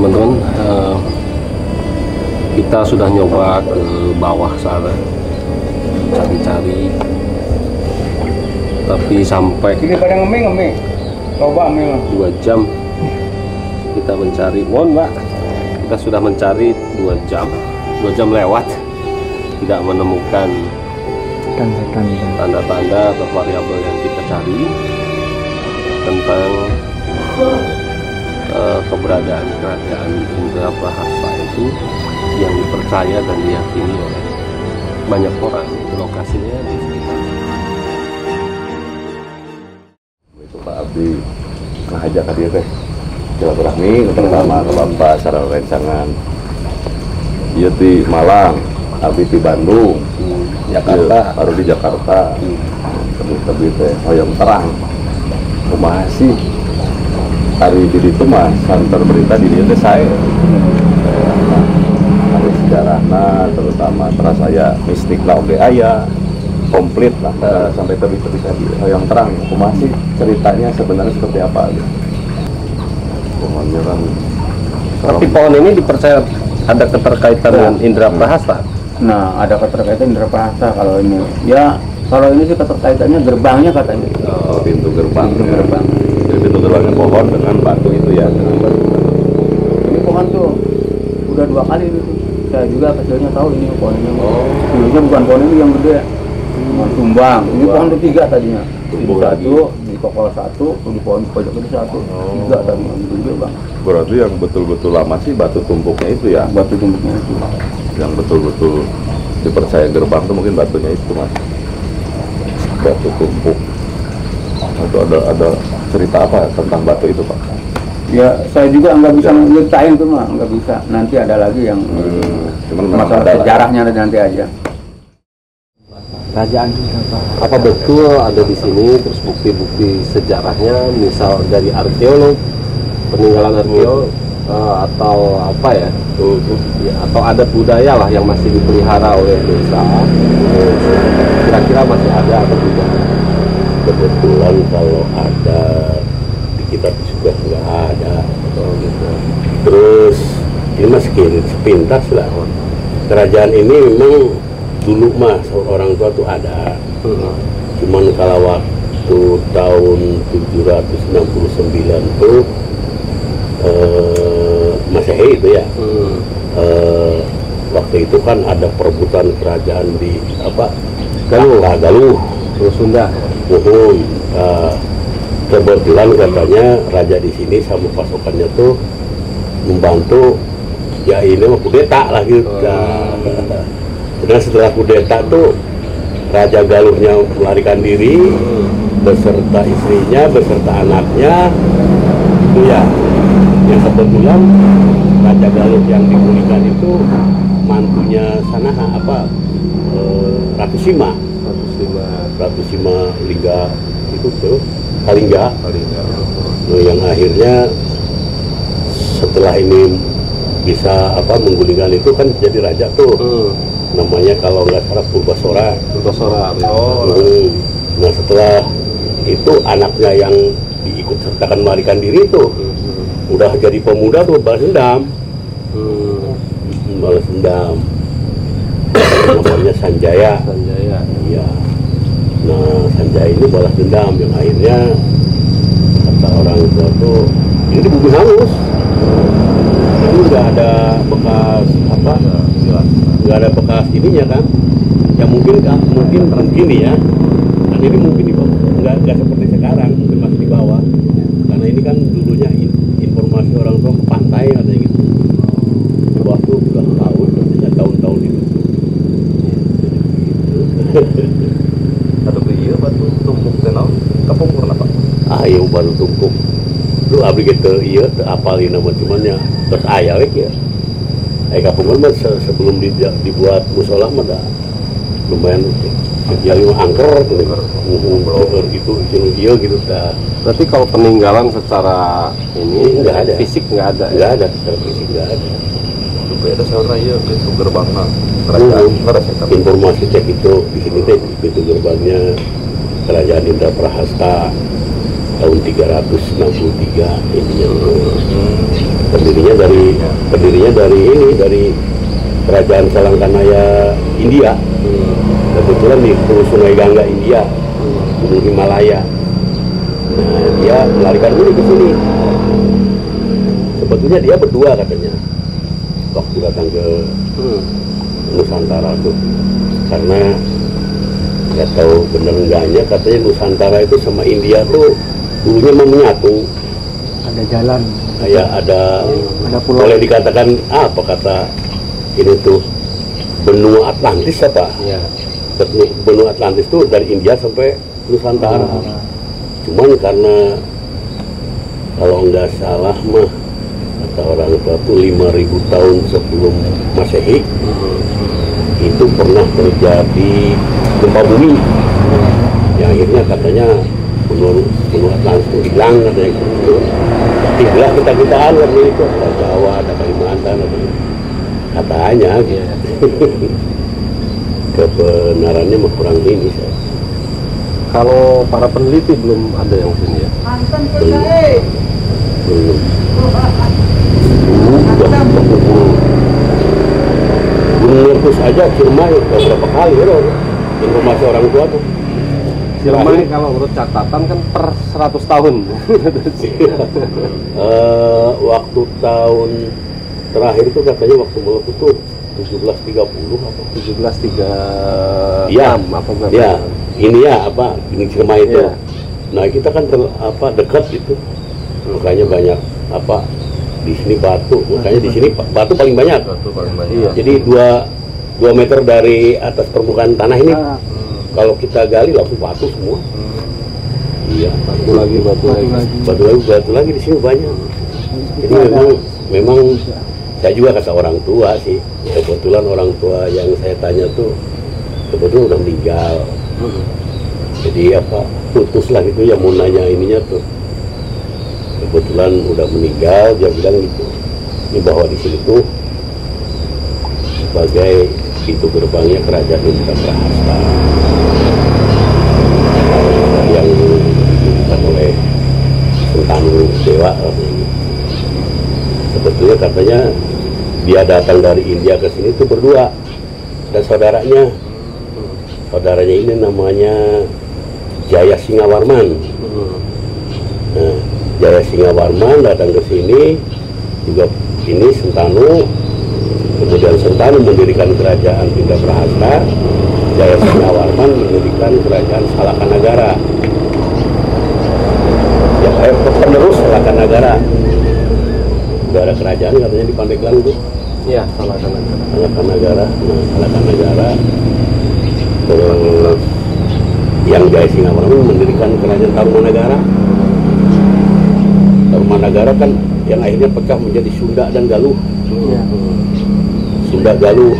teman-teman, kita sudah nyoba ke bawah sana cari-cari, tapi sampai ini pada ngemi coba 2 jam kita mencari. Mohon Mbak, kita sudah mencari 2 jam lewat, tidak menemukan tanda-tanda atau variabel yang kita cari tentang keberadaan kerajaan Indraprahasta itu yang dipercaya dan diyakini oleh banyak orang. Lokasinya di sekitar itu Pak Abdi ngajak hadir teh silaturahmi pertama ke Bapak secara rancangan ieu di Malang, Abdi di Bandung, Jakarta, baru di Jakarta. Tebi teh hoyong terang kumaha sih hari di ditu mah santer berita di dieu teh sae hari sejarahna terutama terasa ya mistikna oge aya komplit lah sampai tebi-tebi tadi hoyong terang kumaha sih ceritanya sebenarnya seperti apa gitu. Pohonnya kan tapi pohon ini dipercaya ada keterkaitan dengan Indraprahasta. Nah, ada keterkaitan Indraprahasta kalau ini. Ya, kalau ini sih keterkaitannya gerbangnya katanya. oh, pintu gerbang. Jadi pintu gerbangnya pohon dengan batu itu ya, dengan batu. Ini pohon tuh udah 2 kali itu. Saya juga kecilnya tahu ini pohonnya. Oh, dulunya bukan pohon ini yang gede. Tumbang. Ini pohon ketiga tadinya. Tumbuh Di lagi. di kokol 1, di pohon pojok itu 1. 3 tadinya gede Bang. Berarti yang betul-betul lama sih batu tumpuknya itu ya, Batu tumbuknya itu. yang betul-betul dipercaya gerbang itu mungkin batunya itu mas, batu tumpuk. Itu ada cerita apa tentang batu itu Pak? Ya, saya juga nggak bisa ngeritain tuh mah, nggak bisa. Nanti ada lagi yang Cuman memang masalah ada lah. sejarahnya nanti aja. Kerajaan apa betul ada di sini, terus bukti-bukti sejarahnya, misal dari arkeolog, peninggalan arkeolog atau apa ya, atau adat budaya lah yang masih dipelihara oleh desa, kira-kira masih ada atau tidak? Kebetulan kalau ada di kita juga nggak ada. Gitu. Terus ini mas sepintas lah. Kerajaan ini memang dulu mas orang tua tuh ada. Cuman kalau waktu tahun 769 tuh Masehi itu ya. Waktu itu kan ada perebutan kerajaan di apa? Galuh. Terus Sunda. Kebetulan katanya raja di sini sama pasukannya tuh membantu ya ini mah kudeta lah gitu. Nah, setelah kudeta tuh Raja Galuhnya melarikan diri beserta istrinya, beserta anaknya. Itu ya, yang kebetulan Raja Galuh yang dipulihkan itu mantunya Sanaha Ratu Sima Lingga itu tuh Kalingga. Nah, yang akhirnya setelah ini bisa menggulingkan itu kan jadi raja tuh. Namanya kalau nggak salah Purbasora. Nah setelah itu anaknya yang diikut sertakan melarikan diri tuh udah jadi pemuda tuh balas dendam. Namanya Sanjaya. Iya. Nah Sanjaya ini balas dendam yang akhirnya kata orang tua tuh ini dibungkus hangus. Ini nggak ada bekas nggak ada bekas ininya kan, ya mungkin begini ya, kan ini mungkin di bawah, nggak seperti sekarang, mungkin masih di bawah, karena ini kan dulunya informasi orang tua ke pantai katanya gitu, di bawah tuh udah tahun-tahun itu. Ada iya batu tumpuk tenau kapungkur apa? Iya batu tumpuk, lu abdi gitu iya apalin nama cuman ya terus ayah ya. Kapungkur mah sebelum dibuat musola mah lumayan ya 5 angker gitu gitu dah. Berarti kalau peninggalan secara ini nggak ada, fisik nggak ada. Secara fisik nggak ada. Itu beda seorang iya pintu gerbangnya kerajaan Informasi cek itu di sini deh pintu gerbangnya kerajaan Indraprahasta. tahun 363 ininya. Pendirinya dari kerajaan Salangkanaya India. Kebetulan di Hulu Sungai Gangga India, Gunung Himalaya. Nah, dia melarikan diri ke sini. Sebetulnya dia berdua katanya waktu datang ke Nusantara tuh, karena nggak tahu bener enggaknya, katanya Nusantara itu sama India tuh dulunya mau menyatu. Ada jalan. Kayak ada pulau. Boleh dikatakan apa kata ini tuh, benua Atlantis apa? Ya. Benua Atlantis tuh dari India sampai Nusantara. Cuman karena kalau nggak salah mah kata orang tua tuh 5.000 tahun sebelum Masehi itu pernah terjadi gempa bumi yang akhirnya katanya benua Atlantis itu hilang katanya gitu. Tinggal kita-kitaan waktu itu, ada Jawa, ada Kalimantan, ada katanya gitu. Kebenarannya mah kurang ini saya. Kalau para peneliti belum ada yang sini ya. Belum. Gunung Meletus aja Ciremai beberapa kali ya, informasi orang tua tuh. Ciremai kalau menurut catatan kan per 100 tahun. Waktu tahun terakhir itu katanya waktu meletus tuh 1730 apa? 1736 Iya, apa berapa? ya, ini ya apa? Ini Ciremai itu. Iya. Nah kita kan dekat itu, makanya banyak apa di sini batu, makanya di sini batu paling banyak. Iya. Jadi 2 meter dari atas permukaan tanah ini, kalau kita gali langsung batu semua. Iya, Batu lagi. batu lagi di sini banyak. Jadi memang saya juga kata orang tua sih, kebetulan orang tua yang saya tanya tuh kebetulan udah meninggal. Jadi apa putus lah gitu ya, mau nanya ininya tuh kebetulan udah meninggal, dia bilang gitu, ini bahwa di sini tuh sebagai pintu gerbangnya kerajaan Indraprasta yang dibutuhkan oleh Sentanu Dewa. Sebetulnya katanya dia datang dari India ke sini tuh berdua dan saudaranya ini namanya Jaya Singawarman. Nah, Jaya Singawarman datang ke sini juga, ini Sentanu, kemudian Sentanu mendirikan kerajaan Indraprasta, Jaya Singawarman mendirikan kerajaan Salakanagara. Ya, penerus Salakanagara. Udah ada kerajaan katanya di Pandeglang tuh. Iya, Salakanagara. Salakanagara. Nah, Salakanagara. Terus yang Jaya Singawarman mendirikan kerajaan Tarumanagara. Tarumanagara kan yang akhirnya pecah menjadi Sunda dan Galuh. Sunda Galuh.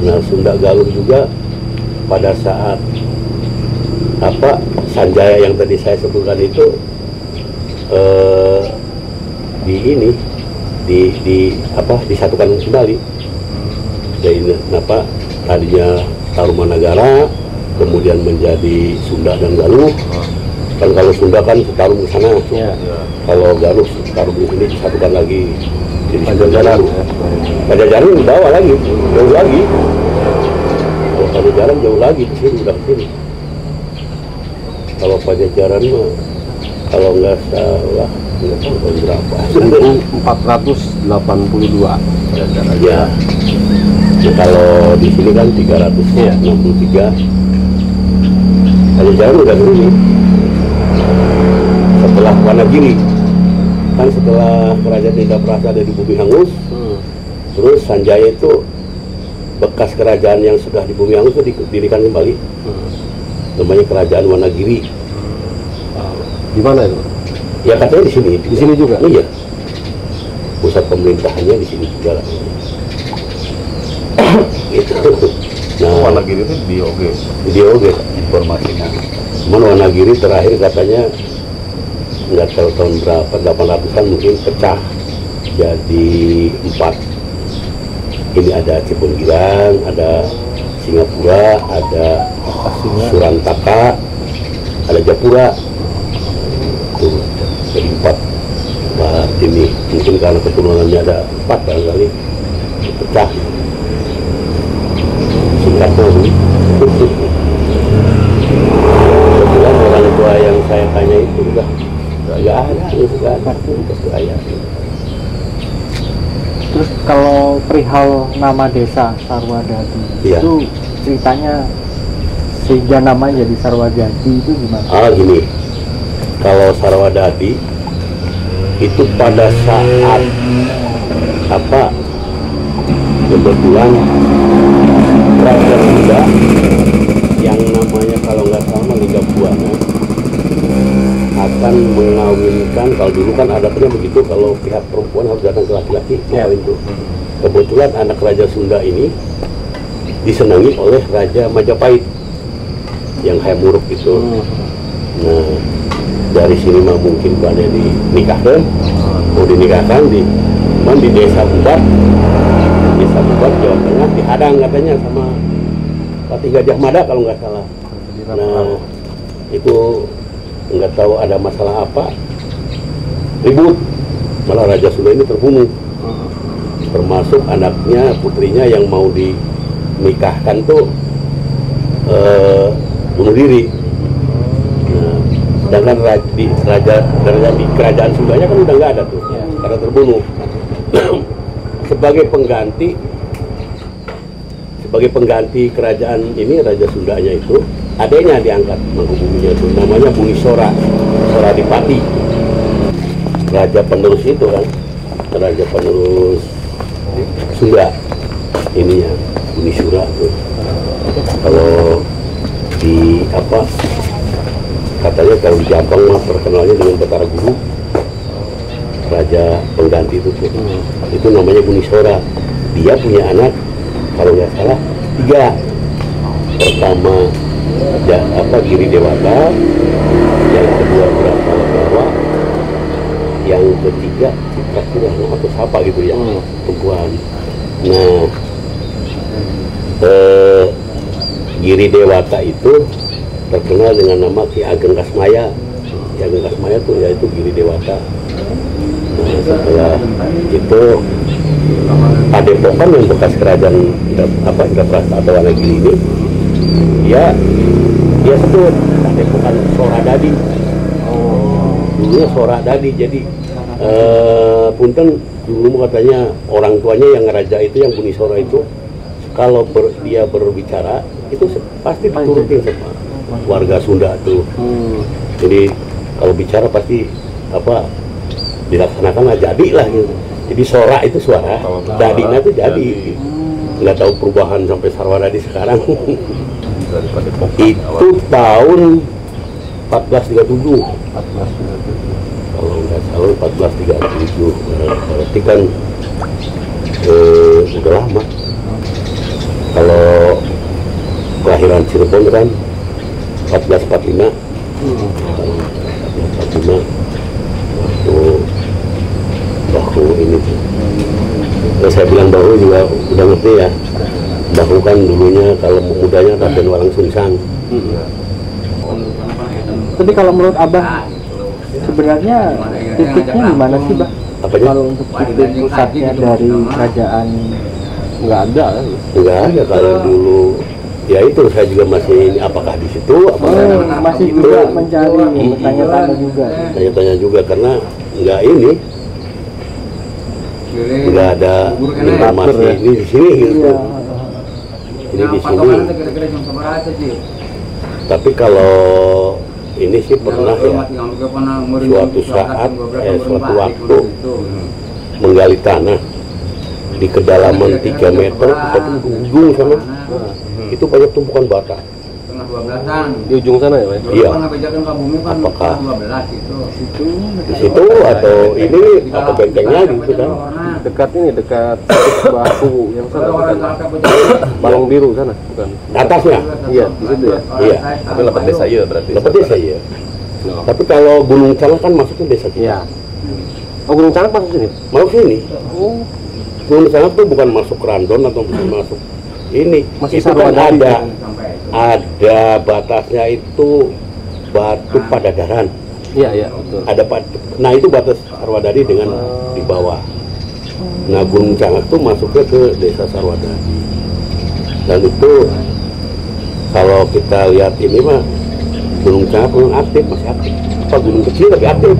Nah, Sunda Galuh juga pada saat apa Sanjaya yang tadi saya sebutkan itu disatukan kembali. Jadi apa tadinya Tarumanagara kemudian menjadi Sunda dan Galuh. Kan kalau Sunda kan Tarum ke sana, kalau Galuh Tarum di sini disatukan lagi jadi Pajajaran. Pajajaran di bawah lagi, jauh lagi. Kalau Pajajaran jauh lagi di sini, udah ke sini. Kalau Pajajaran mah kalau nggak salah nggak tahu tahun berapa. 1482. Ya. Nah, kalau di sini kan 363. Pajajaran udah dulu setelah Wonogiri, kan setelah kerajaan Indraprasta ada di Bumi Hangus, terus Sanjaya itu bekas kerajaan yang sudah di Bumi Hangus itu didirikan kembali, namanya kerajaan Wonogiri. Di mana itu? Ya katanya di sini. Di sini juga? Iya. Pusat pemerintahannya di sini juga lah. Gitu. Nah, Wonogiri itu di Oge informasinya. cuman Wonogiri terakhir katanya nggak tahu tahun berapa, 800-an mungkin pecah jadi 4. Ini ada Cipunggirang, ada Singapura, ada Surantaka, ada Japura. ini mungkin karena keturunannya ada 4 kali pecah singkatnya kebetulan orang tua yang saya tanya itu udah nggak ada ayah. Terus kalau perihal nama desa Sarwadadi Iya. itu ceritanya sehingga namanya jadi Sarwadadi itu gimana? Gini, kalau Sarwadadi itu pada saat kebetulan Raja Sunda yang namanya kalau nggak salah Liga Buana akan mengawinkan, kalau dulu kan adatnya begitu, kalau pihak perempuan harus datang ke laki-laki mengawin itu. Kebetulan anak Raja Sunda ini disenangi oleh Raja Majapahit yang Hayam-Wuruk itu. Nah, dari sini mah mungkin pada dinikahkan, mau dinikahkan di Desa Bubat, Jawa Tengah, dihadang katanya sama Patih Gajah Mada kalau nggak salah. Nah, itu nggak tahu ada masalah apa, ribut, malah Raja Sunda ini terbunuh, termasuk anaknya, putrinya yang mau dinikahkan tuh bunuh diri. Nah, sedangkan raja di kerajaan Sundanya kan udah nggak ada tuh, karena terbunuh. sebagai pengganti kerajaan ini, Raja Sundanya itu adanya diangkat mangkubuminya itu, namanya Buni Sora Adipati, raja penerus itu kan, raja penerus Sunda ininya Buni Sora tuh. Kalau di katanya kalau di Jampang mah terkenalnya dengan Batara Guru, raja pengganti itu tuh. Itu namanya Buni Sora. Dia punya anak kalau nggak salah 3. Pertama Giri Dewata, yang kedua Brahma, yang ketiga Citra atau siapa gitu ya, perempuan. Nah, Giri Dewata itu terkenal dengan nama Ki Ageng Kasmaya. Ki Ageng Kasmaya tuh yaitu Giri Dewata. Nah, setelah itu Padepokan yang bekas kerajaan Indraprasta atau Wonogiri ini, dia sebut Padepokan Soradadi. Dulunya Soradadi, jadi punten dulu katanya orang tuanya yang raja itu, yang Buni Sora itu, kalau dia berbicara itu pasti diturutin sama warga Sunda tuh. Jadi kalau bicara pasti dilaksanakan lah, jadilah gitu. Jadi Sora itu suara, Dadinya itu jadi. Nggak tahu perubahan sampai Sarwadadi sekarang. Itu tahun 1437. Kalau nggak salah 1437. Berarti kan udah lama. Kalau kelahiran Cirebon kan 1445. 1445 tuh Bahu ini tuh. Terus saya bilang Bahu juga udah ngerti ya. Bahu kan dulunya kalau mudanya Raden Walang Sungsang. Tapi kalau menurut Abah sebenarnya titiknya di mana sih, Bah? Apanya? Kalau untuk titik pusatnya dari kerajaan Nggak ada. Kalau dulu ya itu saya juga masih ini, apakah di situ masih itu, juga mencari, bertanya-tanya juga. tanya-tanya juga karena nggak ini, nggak ada informasi ini di sini gitu. Ini di sini. Tapi kalau ini sih pernah ya suatu waktu menggali tanah di kedalaman 3 meter tapi ujung sana itu banyak tumpukan bata. Di ujung sana ya, Pak? Iya. Apakah di situ atau ini atau bentengnya gitu kan? Dekat Bahu yang sana bukan? Balong Biru sana bukan? Atasnya? Iya, di situ ya. Iya. Tapi lepas desa iya berarti. Lepas desa iya. Tapi kalau Gunung Calang kan masuknya desa kita. Iya. Oh, Gunung Calang masuk sini? Mau sini. Gunung Calang tuh bukan masuk Randon atau bukan masuk ini. Masih itu kan Sarwadadi. ada batasnya itu Batu Padadaran. Iya, iya, betul. Nah itu batas Sarwadadi dengan di bawah. Nah Gunung Cangak tuh masuknya ke desa Sarwadadi. Dan itu kalau kita lihat ini mah Gunung Cangak belum aktif, masih aktif. Apa gunung kecil tapi aktif.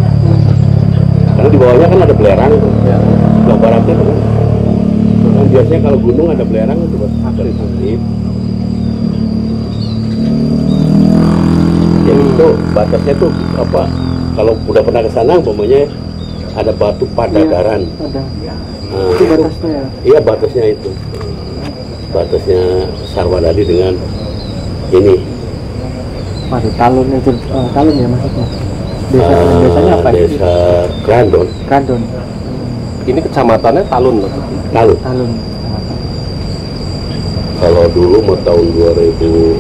Karena di bawahnya kan ada belerang tuh. Ya. Sebelah baratnya tuh kan. Nah, biasanya kalau gunung ada belerang itu aktif. Yang itu batasnya tuh apa? Kalau udah pernah ke sana, umpamanya ada batu padagaran. Ada. Nah, Itu batasnya ya. iya batasnya itu. Batasnya Sarwadadi dengan ini. Waduh, talun itu talun ya maksudnya. Desanya apa? Desa Grandon. Kandon. Ini kecamatannya Talun loh. Lalu Talun. kalau dulu mau tahun 2000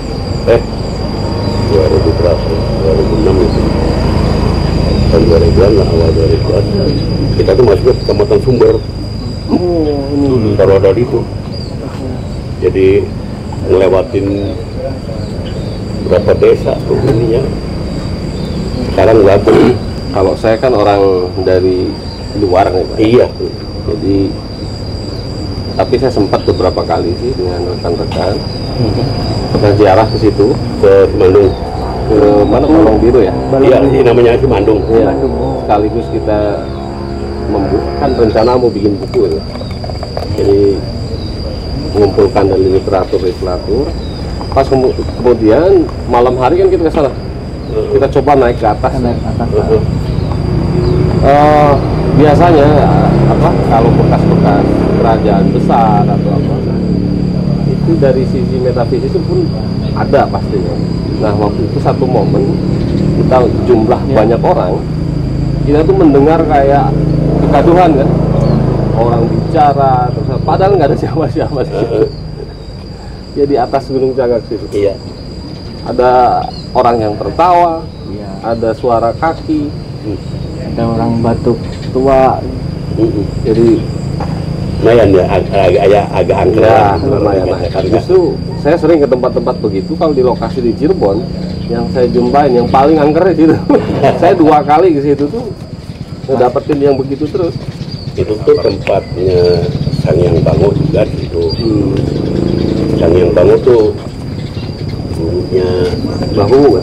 berapa? 2006 itu. Tahun 2000-an lah, awal 2000-an. Kita tuh masuk ke Kecamatan Sumber. Oh, ini. Sarwadadi itu. Jadi ngelewatin berapa desa tuh ininya. Sekarang Labu. Kalau saya kan orang dari luar nih Pak. Iya. Jadi tapi saya sempat beberapa kali sih dengan rekan-rekan pernah ziarah ke situ, Ke Bandung. ke mana Balong Biru ya. Iya, ini namanya si Bandung. Iya. Sekaligus kita kan rencana mau bikin buku ya. Jadi mengumpulkan dari literatur. Pas kemudian malam hari kan kita ke sana. Kita coba naik ke atas. Naik atas. Biasanya kalau bekas-bekas kerajaan besar atau apa itu dari sisi metafisik pun ada pastinya. Nah waktu itu satu momen kita jumlah banyak orang, kita tuh mendengar kayak kegaduhan kan, orang bicara terus padahal nggak ada siapa-siapa di situ. Ya di atas Gunung Cangak situ. Iya. Ada orang yang tertawa, Iya. ada suara kaki. Ada orang batuk tua. Jadi Lumayan ya, agak angker. ya lumayan. Nah, justru saya sering ke tempat-tempat begitu. Kalau di lokasi di Cirebon, yang saya jumpain yang paling angker di situ. Saya 2 kali ke situ tuh ngedapetin yang begitu terus. Itu tuh tempatnya Sangyang Bango juga di situ. Sangyang Bango tuh gurunya Bahu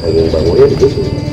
Sangyang Bango ya di situ.